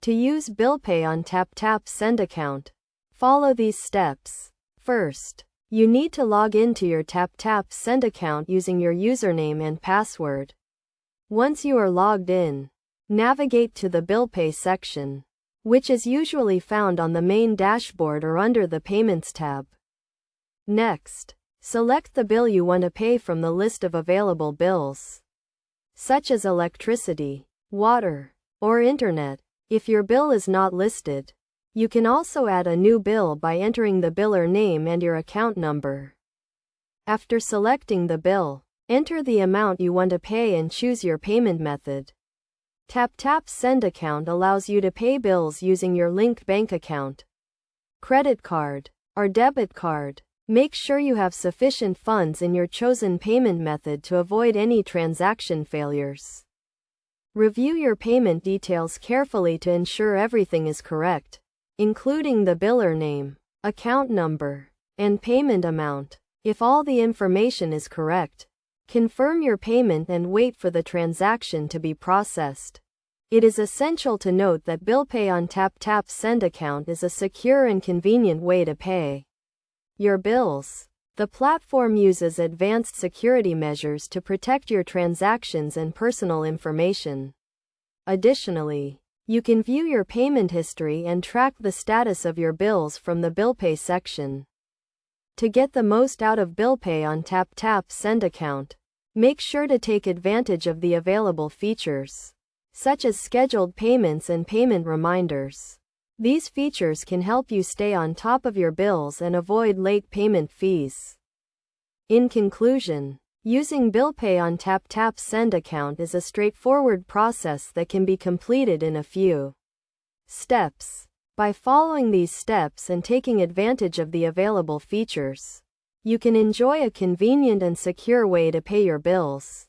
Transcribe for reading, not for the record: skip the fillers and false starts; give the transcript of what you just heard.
To use Billpay on TapTap Send account, follow these steps. First, you need to log into your TapTap Send account using your username and password. Once you are logged in, navigate to the Billpay section, which is usually found on the main dashboard or under the Payments tab. Next, select the bill you want to pay from the list of available bills, such as electricity, water, or internet. If your bill is not listed, you can also add a new bill by entering the biller name and your account number. After selecting the bill, enter the amount you want to pay and choose your payment method. TapTap Send account allows you to pay bills using your linked bank account, credit card, or debit card. Make sure you have sufficient funds in your chosen payment method to avoid any transaction failures. Review your payment details carefully to ensure everything is correct, including the biller name, account number, and payment amount. If all the information is correct, confirm your payment and wait for the transaction to be processed. It is essential to note that Billpay on TapTap Send account is a secure and convenient way to pay your bills. The platform uses advanced security measures to protect your transactions and personal information. Additionally, you can view your payment history and track the status of your bills from the Billpay section. To get the most out of Billpay on TapTap Send account, make sure to take advantage of the available features, such as scheduled payments and payment reminders. These features can help you stay on top of your bills and avoid late payment fees. In conclusion, using Billpay on TapTap Send account is a straightforward process that can be completed in a few steps. By following these steps and taking advantage of the available features, you can enjoy a convenient and secure way to pay your bills.